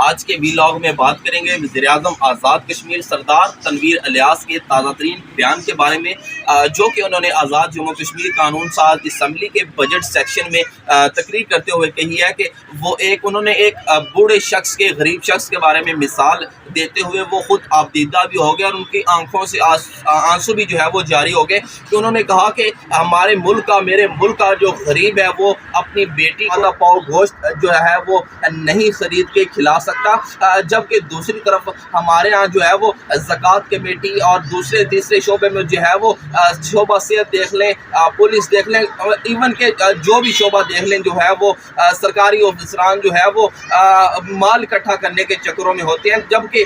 आज के वीलॉग में बात करेंगे वज़ीर-ए-आज़म आज़ाद कश्मीर सरदार तनवीर इलियास के ताज़ा तरीन बयान के बारे में, जो कि उन्होंने आज़ाद जम्मू कश्मीर कानून साज असम्बली के बजट सेक्शन में तकरीर करते हुए कही है कि वो उन्होंने एक बूढ़े शख्स के, गरीब शख्स के बारे में मिसाल देते हुए वो खुद आपदीदा भी हो गए और उनकी आंखों से आंसू भी जो है वो जारी हो गए कि उन्होंने कहा कि हमारे मुल्क का, मेरे मुल्क का जो गरीब है वो अपनी बेटी का पाव गोश्त जो है वो नहीं खरीद के खिला सकता, जबकि दूसरी तरफ हमारे यहाँ जो है वो ज़कात कमेटी और दूसरे तीसरे शोबे में जो है वो शोबा सेहत देख लें, पुलिस देख लें, इवन के जो भी शोबा देख लें जो है वो सरकारी ऑफिसरान जो है वो माल इकट्ठा करने के चक्करों में होते हैं, जबकि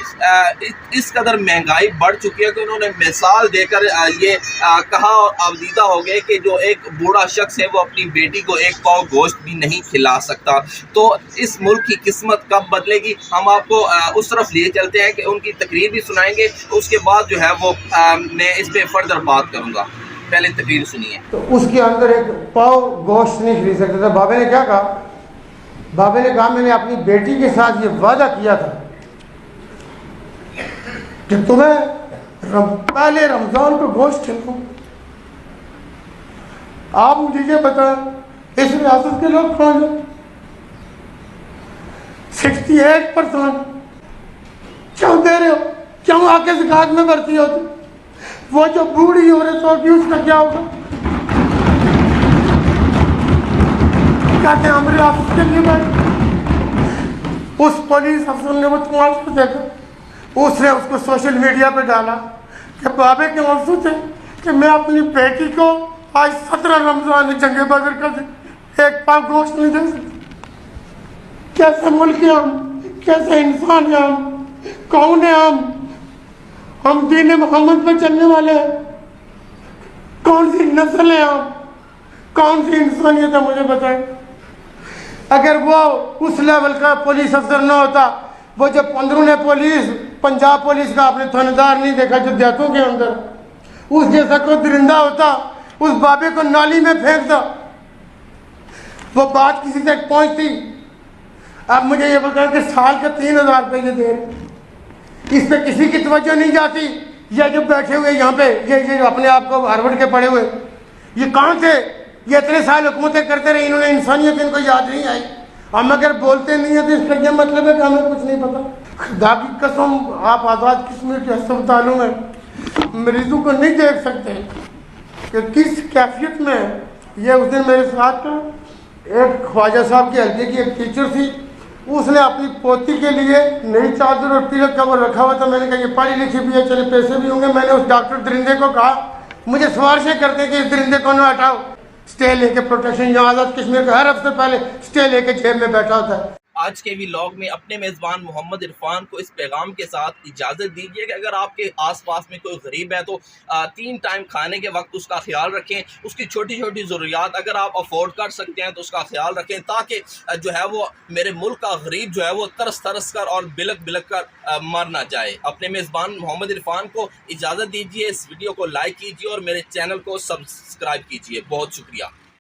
इस कदर महंगाई बढ़ चुकी है कि उन्होंने मिसाल देकर ये कहा और आवदीदा हो गए कि जो एक बूढ़ा शख्स है वो अपनी बेटी को एक पाव गोश्त भी नहीं खिला सकता। तो इस मुल्क की किस्मत कब बदलेगी, हम आपको उस तरफ लिए चलते हैं कि उनकी तकरीर भी सुनाएंगे, उसके बाद जो है वो मैं इस पर फर्दर बात करूँगा। पहले तकरीर सुनिए। तो उसके अंदर एक पाव गोश्त नहीं खरीद सकते थे। बाबे ने क्या कहा? बाबे ने कहा मैंने अपनी बेटी के साथ ये वादा किया था कि तुम्हें पहले रमजान को गोश्त खिलाऊं। आप मुझे ये बताएं, इस रियासत के लोग कौन हैं? 68% क्यों दे रहे हो? क्यों आके ज़कात में भर्ती होती? वो जो बूढ़ी औरत होगी उसका क्या होगा? कहते हैं हम रियासत के लिए बैठे। उस पुलिस अफसर ने वो तमाशा देखा, उसने उसको सोशल मीडिया पे डाला कि बाबे के आंसू थे कि मैं अपनी बेटी को आज 17 रमजान जंगे बदर का एक पाव गोश्त नहीं दे सकती। कैसे मुल्क है हम, कैसे इंसान है हम, कौन है हम दीन मोहम्मद पर चलने वाले हैं? कौन सी नस्ल है हम, कौन सी इंसानियत है? मुझे बताएं। अगर वो उस लेवल का पुलिस अफसर न होता, वो जो 15 पुलिस, पंजाब पुलिस का आपने थानेदार नहीं देखा जो देहातों के अंदर, उस जैसा कोई दरिंदा होता उस बाबे को नाली में फेंक दो, वो बात किसी तक पहुंचती। अब मुझे ये बताएं कि साल के 3000 रुपये दे रहे, इस पे किसी की तवज्जो नहीं जाती। ये जो बैठे हुए यहाँ पे, ये अपने आप को हार्वर्ड के पढ़े हुए, ये कहाँ थे? ये इतने साल हुकूमतें करते रहे, इन्होंने इंसानियत इनको याद नहीं आई। हम अगर बोलते नहीं है तो इसका क्या मतलब है कि हमें कुछ नहीं पता? खुदा की कसम, आप आज़ाद कश्मीर के अस्पतालों में मरीजों को नहीं देख सकते कि किस कैफियत में है। ये उस दिन मेरे साथ एक ख्वाजा साहब की हल्के की एक टीचर थी, उसने अपनी पोती के लिए नई चादर और तिलक का वो रखा हुआ था। मैंने कहा ये पढ़ी लिखी भी है, चले पैसे भी होंगे। मैंने उस डॉक्टर दरिंदे को कहा, मुझे सिफारिशें करते कि इस दरिंदे को न हटाओ, स्टे लेके प्रोटेक्शन। यहाँ आज़ाद कश्मीर का हर हफ्ते पहले स्टे लेके जेब में बैठा होता है। आज के व्लॉग में अपने मेज़बान मोहम्मद इरफान को इस पैगाम के साथ इजाज़त दीजिए कि अगर आपके आसपास में कोई गरीब है तो 3 टाइम खाने के वक्त उसका ख्याल रखें, उसकी छोटी छोटी ज़रूरियात अगर आप अफोर्ड कर सकते हैं तो उसका ख्याल रखें, ताकि जो है वो मेरे मुल्क का गरीब जो है वो तरस तरस कर और बिलक बिलक कर मर ना जाए। अपने मेज़बान मोहम्मद इरफान को इजाज़त दीजिए, इस वीडियो को लाइक कीजिए और मेरे चैनल को सब्सक्राइब कीजिए। बहुत शुक्रिया।